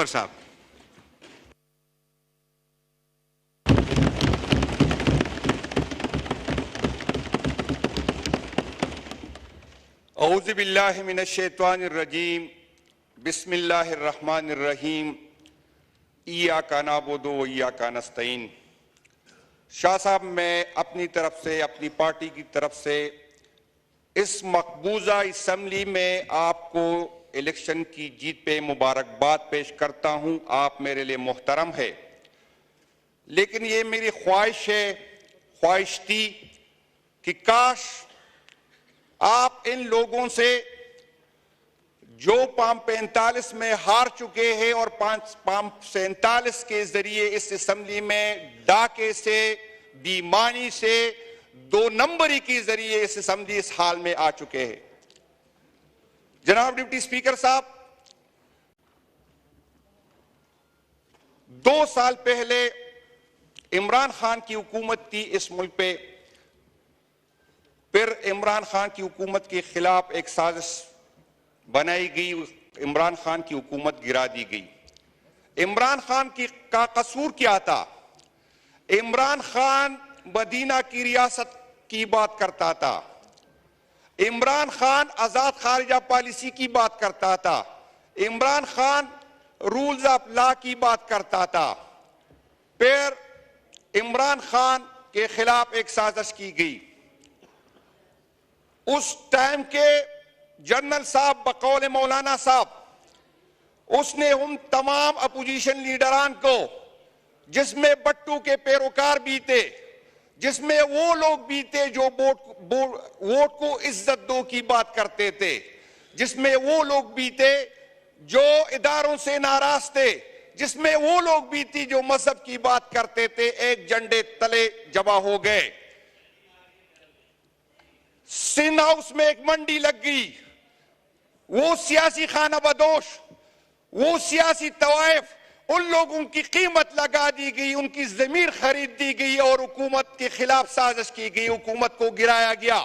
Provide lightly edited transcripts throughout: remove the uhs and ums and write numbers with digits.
अकबर साहब। औज़ु बिल्लाहि मिनश्शैतानिर रजीम, बिस्मिल्लाहिर्रहमानिर्रहीम, इय्याका नअबुदु व इय्याका नस्तईन। शाह साहब, मैं अपनी तरफ से, अपनी पार्टी की तरफ से इस मकबूजा असम्बली में आपको इलेक्शन की जीत पे मुबारकबाद पेश करता हूं। आप मेरे लिए मोहतरम है, लेकिन ये मेरी ख्वाहिश थी कि काश आप इन लोगों से जो पाम 45 में हार चुके हैं और पाम 47 के जरिए इस असेंबली में डाके से, बेईमानी से, 2 नंबरी के जरिए इस असेंबली इस हाल में आ चुके हैं। जनाब डिप्टी स्पीकर साहब, 2 साल पहले इमरान खान की हुकूमत थी इस मुल्क पे। फिर इमरान खान की हुकूमत के खिलाफ एक साजिश बनाई गई, इमरान खान की हुकूमत गिरा दी गई। इमरान खान का कसूर क्या था? इमरान खान मदीना की रियासत की बात करता था, इमरान खान आजाद खारिजा पॉलिसी की बात करता था, Imran Khan rules of law की बात करता था। फिर इमरान खान के खिलाफ एक साजिश की गई। उस टाइम के जनरल साहब बकौल मौलाना साहब, उसने उन तमाम अपोजिशन लीडरान को, जिसमें बट्टू के पैरोकार भी थे, जिसमें वो लोग भी थे जो वोट को इज्जत दो की बात करते थे, जिसमें वो लोग भी थे जो इदारों से नाराज थे, जिसमें वो लोग भी थी जो मजहब की बात करते थे, एक झंडे तले जमा हो गए। सिंध हाउस में एक मंडी लग गई। वो सियासी खाना बदोश, वो सियासी तवाइफ, उन लोगों की कीमत लगा दी गई, उनकी जमीर खरीद दी गई और हुकूमत के खिलाफ साजिश की गई, हुकूमत को गिराया गया।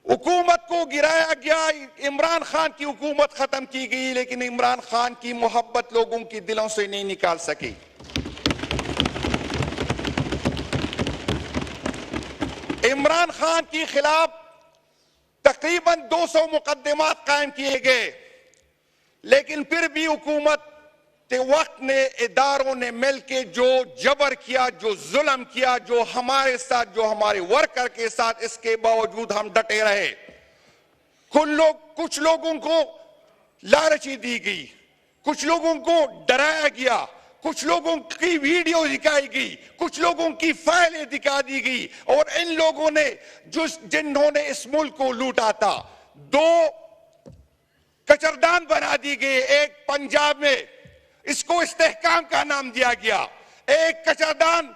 हुकूमत को गिराया गया, इमरान खान की हुकूमत खत्म की गई, लेकिन इमरान खान की मोहब्बत लोगों की दिलों से नहीं निकाल सकी। इमरान खान के खिलाफ तकरीबन 200 मुकदमात कायम किए गए, लेकिन फिर भी हुकूमत के वक्त ने, इदारों ने मिलकर जो जबर किया, जो जुल्म किया, जो हमारे साथ, जो हमारे वर्कर के साथ, इसके बावजूद हम डटे रहे। कुछ लोगों को लालची दी गई, कुछ लोगों को डराया गया, कुछ लोगों की वीडियो दिखाई गई, कुछ लोगों की फाइलें दिखा दी गई, और इन लोगों ने जिन्होंने इस मुल्क को लूटा था, 2 कचरदान बना दी गई। एक पंजाब में इसको इस्तेहकाम का नाम दिया गया, एक कचरदान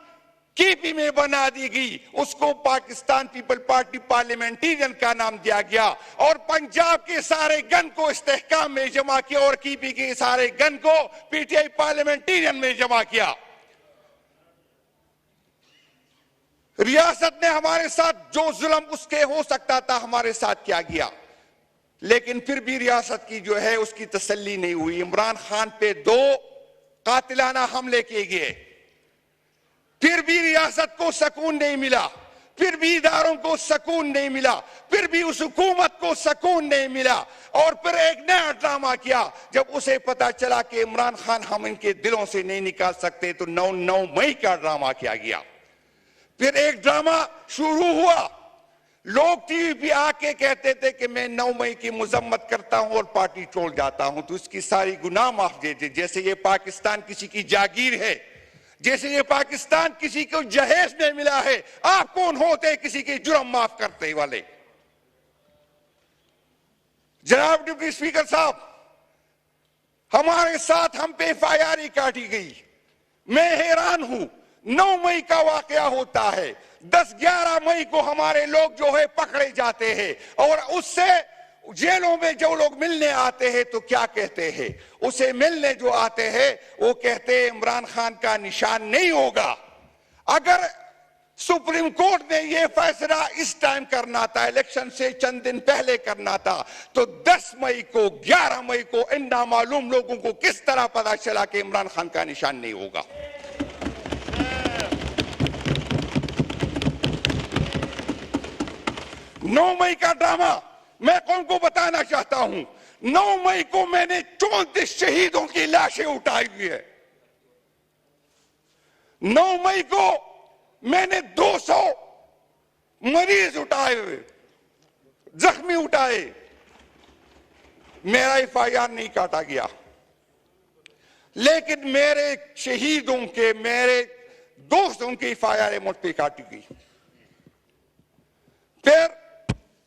केपी में बना दी गई, उसको पाकिस्तान पीपल पार्टी पार्लियामेंटेरियन का नाम दिया गया, और पंजाब के सारे गन को इस्तेहकाम में जमा किया और केपी के सारे गन को पीटीआई पार्लियामेंटेरियन में जमा किया। रियासत ने हमारे साथ जो जुल्म उसके हो सकता था हमारे साथ किया गया, लेकिन फिर भी रियासत की जो है उसकी तसल्ली नहीं हुई। इमरान खान पे 2 कातिलाना हमले किए गए, फिर भी रियासत को सुकून नहीं मिला, फिर भी इदारों को सुकून नहीं मिला, फिर भी उस हुकूमत को सुकून नहीं मिला। और फिर एक नया ड्रामा किया, जब उसे पता चला कि इमरान खान हम इनके दिलों से नहीं निकाल सकते, तो 9 मई का ड्रामा किया गया। फिर एक ड्रामा शुरू हुआ, लोग टीवी पे आके कहते थे कि मैं 9 मई की मजम्मत करता हूं और पार्टी छोड़ जाता हूं, तो इसकी सारी गुनाह माफ दे दे, जैसे ये पाकिस्तान किसी की जागीर है, जैसे ये पाकिस्तान किसी को जहेज नहीं मिला है। आप कौन होते किसी के जुर्म माफ करते वाले? जनाब डिप्टी स्पीकर साहब, हमारे साथ हम पे एफआईआर काटी गई। मैं हैरान हूं, 9 मई का वाकया होता है, 10-11 मई को हमारे लोग जो है पकड़े जाते हैं, और उससे जेलों में जो लोग मिलने आते हैं तो क्या कहते हैं? उसे मिलने जो आते हैं वो कहते हैं इमरान खान का निशान नहीं होगा। अगर सुप्रीम कोर्ट ने यह फैसला इस टाइम करना था, इलेक्शन से चंद दिन पहले करना था, तो 10 मई को 11 मई को इन नामालूम लोगों को किस तरह पता चला कि इमरान खान का निशान नहीं होगा? 9 मई का ड्रामा मैं कौन को बताना चाहता हूं। 9 मई को मैंने 34 शहीदों की लाशें उठाई हुई है। 9 मई को मैंने 200 मरीज उठाए हुए, जख्मी उठाए, मेरा एफआईआर नहीं काटा गया, लेकिन मेरे शहीदों के, मेरे दोस्तों की एफआईआर मुझ पे काटी गई। फिर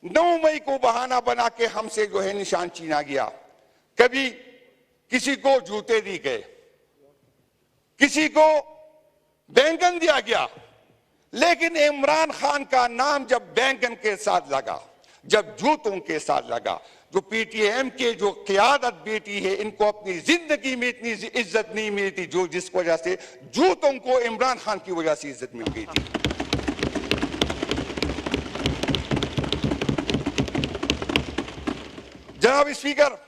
9 मई को बहाना बना के हमसे जो है निशान छीना गया। कभी किसी को जूते दी गए, किसी को बैंगन दिया गया, लेकिन इमरान खान का नाम जब बैंगन के साथ लगा, जब जूतों के साथ लगा, जो पीटीएम के जो क़यादत बेटी है, इनको अपनी जिंदगी में इतनी इज्जत नहीं मिली थी जो जिस वजह से जूतों को इमरान खान की वजह से इज्जत मिल गई थी। जनाब स्पीकर,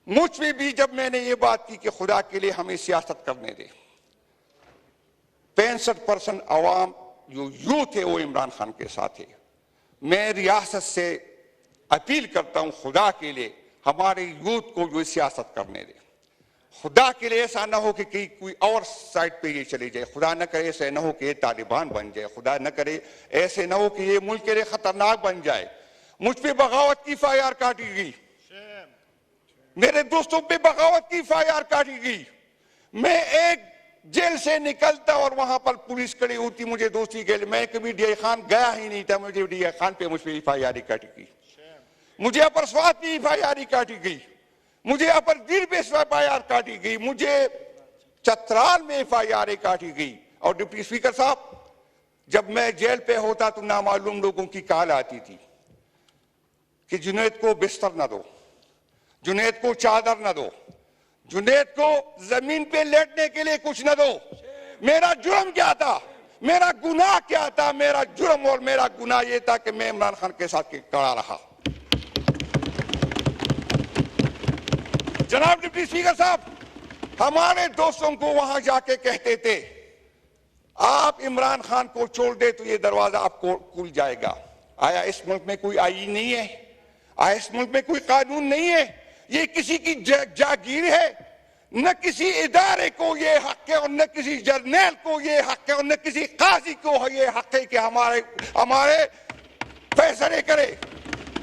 मुझ पे भी जब मैंने ये बात की कि खुदा के लिए हमें सियासत करने दे, 65% अवाम जो यूथ है वो इमरान खान के साथ है। मैं रियासत से अपील करता हूं खुदा के लिए हमारे यूथ को जो सियासत करने दे। खुदा के लिए ऐसा ना हो कि कोई और साइड पे ये चले जाए, खुदा न करे ऐसे ना हो कि ये तालिबान बन जाए, खुदा न करे ऐसे ना हो कि ये मुल्क के लिए खतरनाक बन जाए। मुझ पे बगावत की एफआईआर काटी गई, मेरे दोस्तों पे बगावत की एफआईआर काटी गई। मैं एक जेल से निकलता और वहां पर पुलिस खड़ी होती मुझे दोस्ती के लिए, मैं कभी डीआई खान गया ही नहीं था, मुझे डीआई खान पे मुझ पे एफआईआर काटी गई, मुझे अपर स्वात पे एफआईआर काटी गई, मुझे अपर दिल पे एफआईआर काटी गई, मुझे चतराल में एफआईआर काटी गई। और डिप्टी स्पीकर साहब, जब मैं जेल पे होता तो नामालूम लोगों की कॉल आती थी कि जुनैद को बिस्तर न दो, जुनैद को चादर न दो, जुनैद को जमीन पे लेटने के लिए कुछ न दो। मेरा जुर्म क्या था, मेरा गुनाह क्या था? मेरा जुर्म और मेरा गुनाह यह था कि मैं इमरान खान के साथ खड़ा रहा। जनाब डिप्टी स्पीकर साहब, हमारे दोस्तों को वहां जाके कहते थे आप इमरान खान को छोड़ दे तो ये दरवाजा आपको खुल जाएगा। आया इस मुल्क में कोई आईन नहीं है? आया इस मुल्क में कोई कानून नहीं है? ये किसी की जागीर है? न किसी इदारे को ये हक है और न किसी जर्नल को ये हक है और न किसी काजी को ये हक है कि हमारे फैसले करे।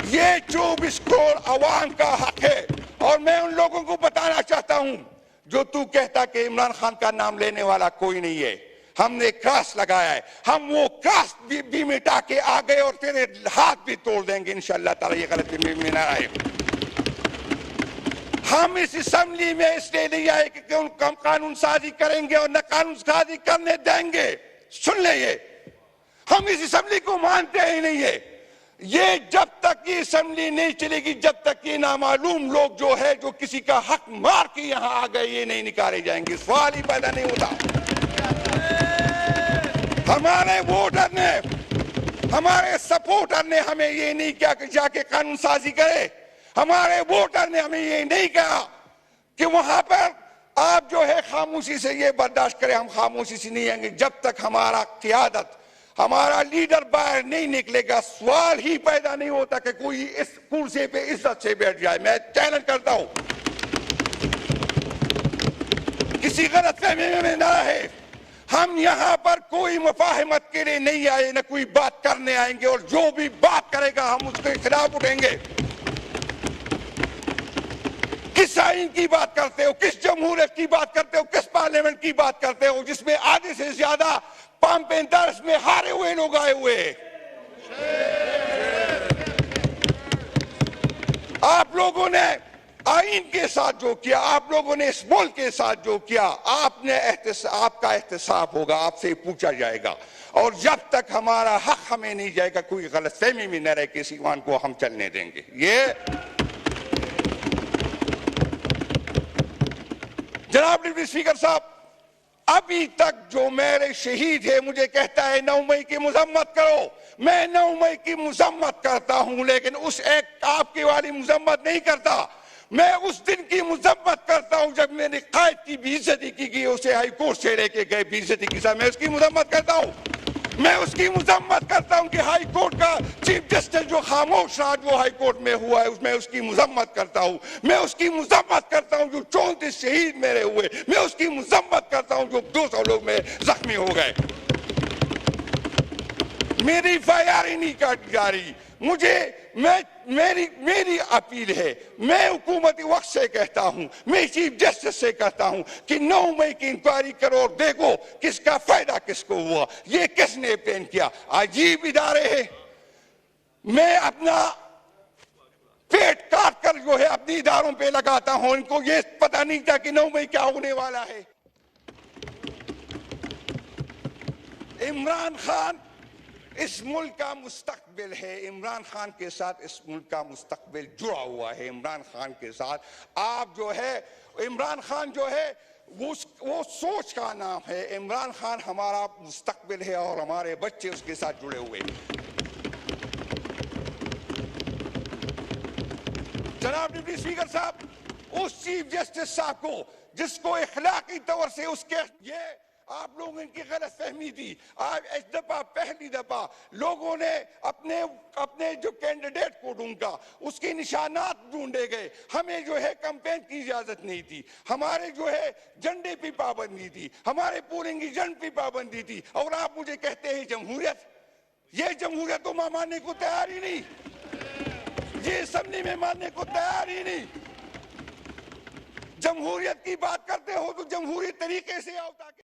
ये 24 करोड़ अवाम का हक है। और मैं उन लोगों को बताना चाहता हूं जो तू कहता कि इमरान खान का नाम लेने वाला कोई नहीं है, हमने क्रॉस लगाया है, हम वो क्रॉस भी मिटा के आ गए और तेरे हाथ भी तोड़ देंगे इंशाअल्लाह ताला, ये गलती में ना आए। हम इस असेंबली में इसलिए नहीं आए कि हम कानून साजी करेंगे और न कानून साजी करने देंगे। सुन ले, ये हम इस असेंबली को मानते ही नहीं है। ये जब तक ये असेंबली नहीं चलेगी, जब तक ये नामालूम लोग जो है जो किसी का हक मार के यहां आ गए, ये नहीं निकाले जाएंगे। सवाल ही पैदा नहीं होता। हमारे वोटर ने, हमारे सपोर्टर ने हमें ये नहीं किया कि जाके कानून साजी करे। हमारे वोटर ने हमें ये नहीं कहा कि वहां पर आप जो है खामोशी से ये बर्दाश्त करें। हम खामोशी से नहीं आएंगे जब तक हमारा क़यादत, हमारा लीडर बाहर नहीं निकलेगा। सवाल ही पैदा नहीं होता कि कोई इस कुर्सी पे इज्जत से बैठ जाए। मैं चैलेंज करता हूं, किसी गलतफहमी में ना है। हम यहां पर कोई मुफाहमत के लिए नहीं आए, न कोई बात करने आएंगे, और जो भी बात करेगा हम उसके खिलाफ उठेंगे। किस आइन की बात करते हो, किस जमहूरियत की बात करते हो, किस पार्लियामेंट की बात करते हो जिसमें आधे से ज्यादा पंप इंटरेस्ट में हारे हुए लोग आए हुए हैं? आप लोगों ने आइन के साथ जो किया, आप लोगों ने इस मुल्क के साथ जो किया, आपका एहतसाब होगा, आपसे पूछा जाएगा। और जब तक हमारा हक हमें नहीं जाएगा, कोई गलतफहमी में न रहे कि इस ईमान को हम चलने देंगे। ये जनाब डिप्टी स्पीकर साहब, अभी तक जो मेरे शहीद है मुझे कहता है 9 मई की मजम्मत करो, मैं 9 मई की मजम्मत करता हूं, लेकिन उस एक आपकी वाली मजम्मत नहीं करता। मैं उस दिन की मजम्मत करता हूं जब मेरे कायद की बेइज्जती की गई, उसे हाई कोर्ट से लेके गए बेइज्जती के साथ, मैं उसकी मजम्मत करता हूं। मैं उसकी मजम्मत करता हूं कि हाई कोर्ट का चीफ जस्टिस जो खामोश रहा जो हाई कोर्ट में हुआ है, उसमें उसकी मजम्मत करता हूं। मैं उसकी मजम्मत करता हूं जो 34 शहीद मेरे हुए, मैं उसकी मजम्मत करता हूं जो 200 लोग में जख्मी हो गए। मेरी FIR ही नहीं काटी जा रही। मेरी अपील है, मैं हुकूमती वक्त से कहता हूं, मैं चीफ जस्टिस से कहता हूं कि 9 मई की इंक्वायरी करो और देखो किसका फायदा किसको हुआ, ये किसने प्लान किया। अजीब इदारे हैं। मैं अपना पेट काट कर जो है अपने इदारों पे लगाता हूं, इनको ये पता नहीं था कि 9 मई क्या होने वाला है। इमरान खान इस मुल्क का मुस्तकबिल है, इमरान खान के साथ इस मुल्क का मुस्तकबिल जुड़ा हुआ है। इमरान खान के साथ आप जो है, इमरान खान जो है वो सोच का नाम है। इमरान खान हमारा मुस्तकबिल है और हमारे बच्चे उसके साथ जुड़े हुए हैं। जनाब डिप्टी स्पीकर साहब, उस चीफ जस्टिस साहब को जिसको इखलाकी तौर से उसके ये आप लोगों की गलत फहमी थी। आज इस दफा पहली दफा लोगों ने अपने जो कैंडिडेट को ढूंढा, उसके निशानात ढूंढे गए। हमें जो है कैंपेन की इजाजत नहीं थी, हमारे जो है झंडे पे पाबंदी थी, हमारे पोलिंग एजेंट पे पाबंदी थी। और आप मुझे कहते हैं जमहूरियत, ये जमहूरियत तो मैं मानने को तैयार ही नहीं, ये असेंबली में मानने को तैयार ही नहीं। जमहूरियत की बात करते हो तो जमहूरी तरीके से आओ ताकि